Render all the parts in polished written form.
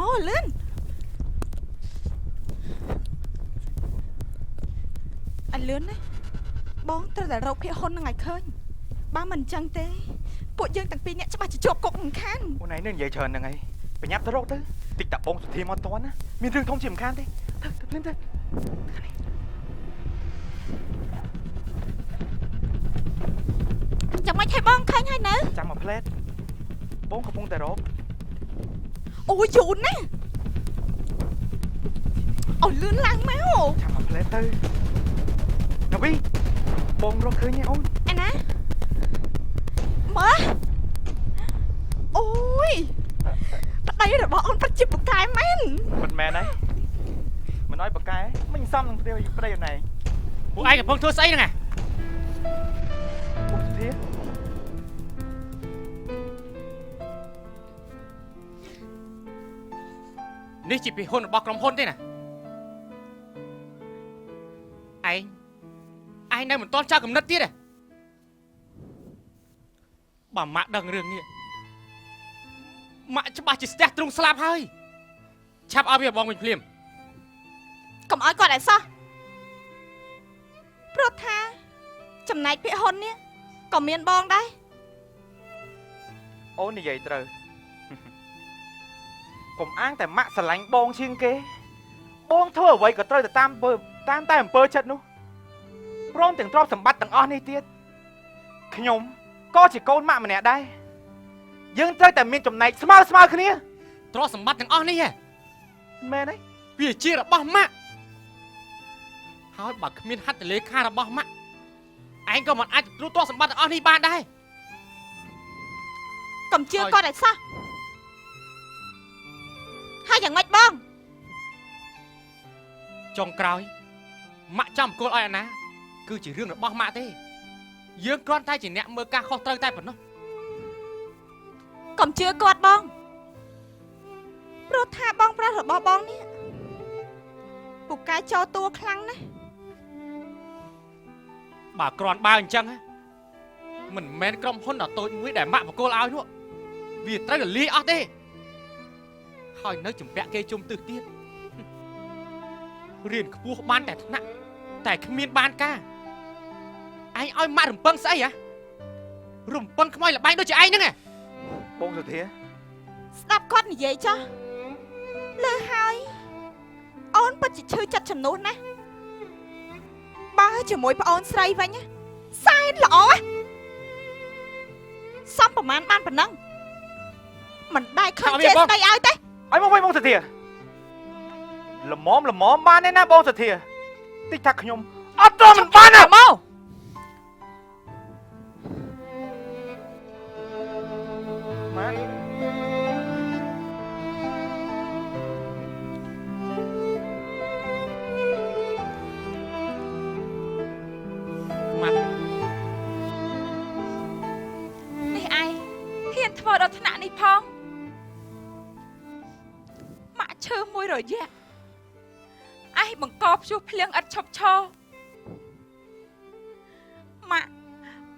mau lên anh lớn đấy bóng tôi là rau phía hôn ngày khơi ba mình chẳng thế bộ dân tặng pin nhẹ chắc bà chỉ chụp cục khăn hôm nay nên vậy trời này phải nháp tới rốt đấy tịch tập bông thêm món toán á miền rừng thông chìm khan đi thật lên thôi chẳng may thấy bóng khơi hay nữa chăm mà plate bông không bông tại rốt ôi dùn nè ôi lớn lăng máu chăm mà plate tư nào bi bông rốt khơi nha ôi anh á mở ôi đây là bọn bắt chụp một cái men mình mẹ đấy mình nói một cái mình xong rồi đây này bộ ai gặp phong thua sấy nè bông thiếtนี่chỉ bị hôn bọc lòng hôn thế nè anh đây một con trai cầm nứt tiết à bà mạ đằng rừng nè mạ cho bà chỉ sẽ trung slap hơi chắp áo bìa bong mình phim cầm ơi còn lại sao Prot tha chầm này bị hôn nè còn miền bong đây ôi như vậy trờiผมอ้างแต่มะสลังบองชิงเกบองเท่าไว้ก็เตยแต่ตามเปิดชัดนู้พร้อมถึงรอบสมบัติต่างอ้อนี่เตี้ยขยมก็chỉโกนมะมันเนี่ยได้ยังเตยแต่มีจมในสมาร์คืนนี้ ตรอสมบัติอย่างอ้อนี่ไง แม่ไหน vì chia là bao mạ hỏi bà miên hát để lấy kha là bao mạ anh có một ai rút to sầm bát ở đây ban đây cầm chưa coi lại sao hai dạng ngạch bong trong còi mạ trăm cô ai ná cứ chỉ riêng là bao mạ thế dương con tay chỉ nẹm mơ ca kho tay tay phần nó cầm chưa coi bong Prot tha bong Prot là bong nè một cái cho tua khăn đấy bà còn ba anh chăng á mình men trong hôn là tôi mới để mạ một cô áo nữa vì tay là ly áo thế hỏi nói chừng vẽ cây chung từ tiết riêng vua banแต่nặngแต่ขมิ้นban ca anh ơi mạ rùm băng say à rùm băng không ai là bay đôi chị anh nữa nè បងសុធា ស្ដាប់គាត់និយាយចុះលើហើយអូនពិតជាឈឺចិត្តចំនួនណាបើជាមួយប្អូនស្រីវិញសែនល្អសំប្រមាណបានប៉ុណ្ណឹងមិនដែរឃើញជាស្ដីឲ្យទេ អីមកវិញបងសុធាល្មមបានទេណាបងសុធាតិចថាខ្ញុំអត់ត្រូវមិនបានណា មក ម៉ាក់ mặt នេះឯងហ៊ានធ្វើដល់ថ្នាក់នេះផងម៉ាក់ឈើមួយរយៈឯងបង្កព្យុះភ្លៀងឥតឈប់ឈរម៉ាក់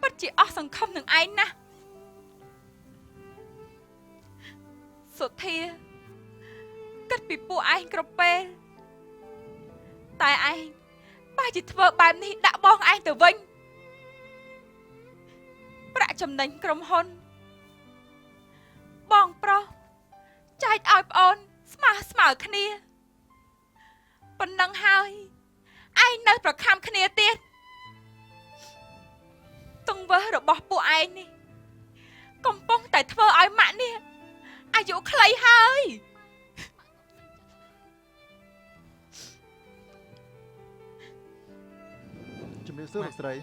ពិតជាអស់សង្ឃឹមនឹងឯងណាស់សុធាគិតពីពួកឯងគ្រប់ពេលតែឯងបែរជាធ្វើបែបនេះដាក់បងឯងទៅវិញប្រាក់ចំណេញក្រុមហ៊ុនបងប្រុសចែកឲ្យប្អូនស្មើគ្នាប៉ុណ្ណឹងហើយឯងនៅប្រខំគ្នាទៀតទង្វើរបស់ពួកឯងនេះកំពុងតែធ្វើឲ្យម៉ាក់នេះអាយុខ្លីហើយ ជំរាបសួរលោកស្រី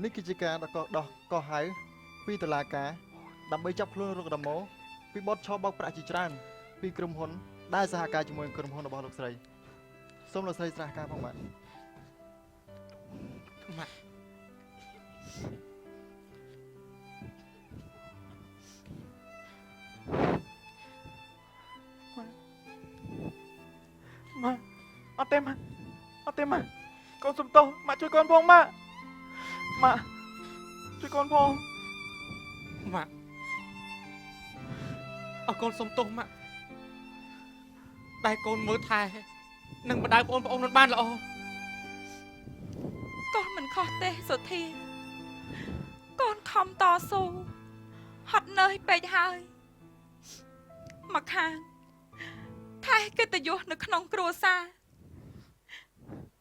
នេះគឺជាការដោះកោះហៅពីតុលាការដើម្បីចាប់ខ្លួនលោកដាម៉ូពីបទឆបោកប្រាក់ជាច្រើនពីក្រុមហ៊ុនដែលសហការជាមួយក្រុមហ៊ុនរបស់លោកស្រីសូមលោកស្រីស្រាស់ការផងបាទ mặt ម៉ាក់អត់ទេម៉ាក់អត់ទេម៉ាក់កូនសុំទោសម៉ាក់ជួយកូនផងម៉ាក់ជួយកូនផង mặt ở con sông tôm ạ តែកូនមើលថែនឹងបដៅបងប្អូនមិនបានល្អ កូនមិនខុសទេសុធាកូនខំតស៊ូហត់នឿយពេកហើយមកខាងថែកិត្តិយសនៅក្នុងគ្រួសារ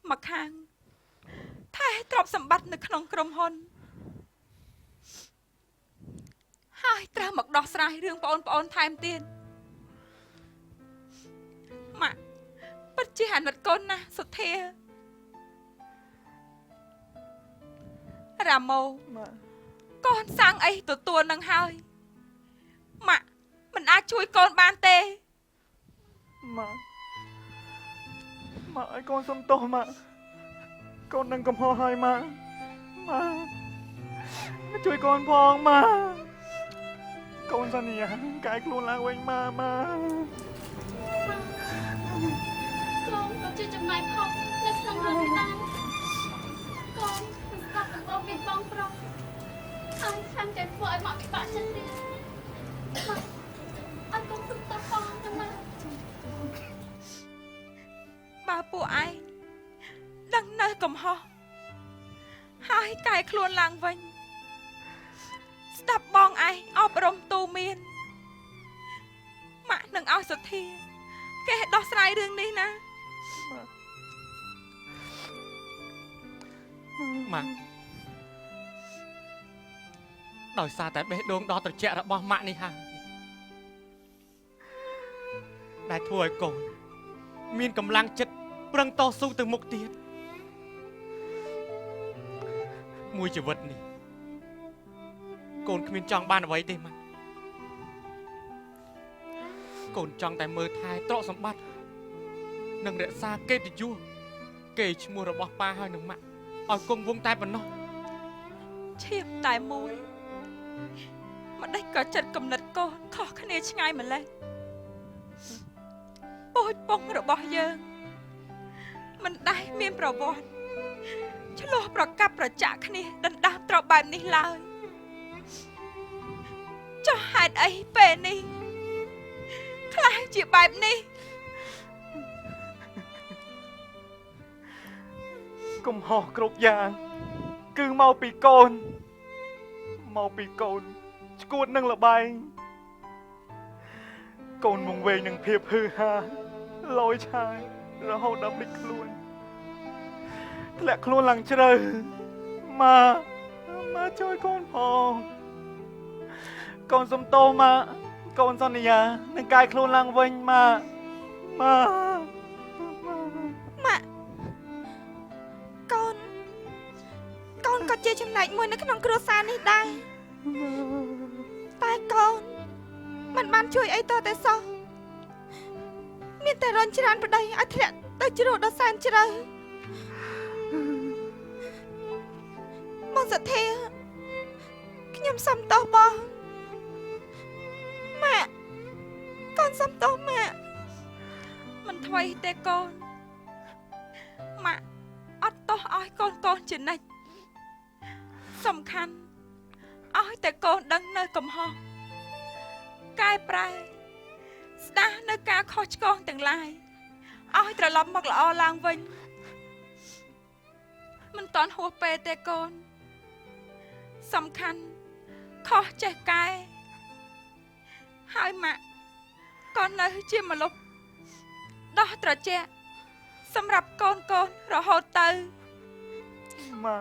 មកខាងថែទ្រព្យសម្បត្តិនៅក្នុងក្រុមហ៊ុនហើយត្រូវមកដោះស្រាយរឿងបងប្អូនថែមទៀតម៉ាក់ពិតជាអាណិតកូនណាស់សុធារ៉ាម៉ូ ម៉ាក់ កូនសាំងអីទទួលនឹងហើយម៉ាក់មិនអាចជួយកូនបានទេ ម៉ាក់ឲ្យកូនសុំទោសម៉ាក់កូននឹងកំហុសហើយម៉ាក់ជួយកូនផងម៉ាក់កូនសន្យាកាយខ្លួនឡើងវិញម៉ាក់ កូនក៏ជាចំណាយខុសនៅក្នុងរឿងនេះដែរកូនមិនស្គាល់ទាំងបងមានបងប្រុសហើយខាងតែធ្វើឲ្យម៉ាក់ពិបាកចិត្តទៀតម៉ាក់អត់កូនសុំទោសផងទេម៉ាក់ បើពួកឯងដឹងនៅកំហុសហើយកែខ្លួនឡើងវិញស្ដាប់បងឯងអប់រំទូមានម៉ាក់នឹងឲ្យសុធាគេដោះស្រាយរឿងនេះណា ម៉ាក់ដោយសារតែបេះដូងដ៏ត្រជាក់របស់ម៉ាក់នេះហើយដែលធ្វើឲ្យកូនមានកម្លាំងចិត្តប្រឹងតស៊ូទៅមុខទៀតមួយជីវិតនេះកូនគ្មានចង់បានអ្វីទេម៉ាក់កូនចង់តែមើលថែទ្រព្យសម្បត្តិនិងរក្សាកិត្តិយសកេរ្តិ៍ឈ្មោះរបស់ប៉ាហើយនឹងម៉ាក់ឲ្យគង់វង្សតែប៉ុណ្ណោះ ឈាមតែមួយម្ដេចក៏ចិត្តគំនិតកូនខុសគ្នាឆ្ងាយម្ល៉េះពូជពងរបស់យើងមិនដែលមានប្រវត្តិឆ្លោះប្រកັບប្រចាក់គ្នាដណ្ដើមទ្រព្យបែបនេះឡើយចុះហេតុអីពេលនេះខ្លះជាបែបនេះ កំហុសគ្រប់យ៉ាងគឺមកពីកូនឈួតនឹងលបែងកូនមកវែងនឹងភាពហឺហាលយឆាយរហូតដល់ភ្លេចខ្លួនធ្លាក់ខ្លួនឡើងជ្រៅម៉ាជួយកូនផងកូនសុំទោសម៉ាកូនសន្យានឹងកាយខ្លួនឡើងវិញម៉ា ម៉ាក់កូនក៏ជាចំណែកមួយនៅក្នុងគ្រួសារនេះដែរតែកូនមិនបានជួយអីតតែសោះមានតែរន់ច្រានប្តីឲ្យធ្លាក់ទៅជ្រោះដល់សែនជ្រៅបងសទ្ធាខ្ញុំសុំទោសបងម៉ាក់កូនសុំទោសម៉ាក់មិនថ្មីទេកូនម៉ាក់អត់ទោសឲ្យកូនជានិច្ចសំខាន់ឲ្យតែកូនដឹងនៅកំហុសកែប្រែស្ដារនៅការខុសឆ្គងទាំងឡាយឲ្យត្រឡប់មកល្អឡើងវិញមិនតន់ហួសពេលទេកូនសំខាន់ខុសចេះកែហើយម៉ាក់ក៏នៅជាម្លប់ដោះត្រជាក់សម្រាប់កូនរហូតទៅ ម៉ា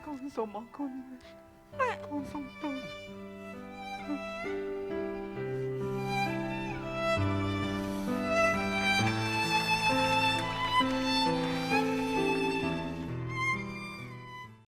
កូនសូមអរគុណម៉ាកូនសូមទោស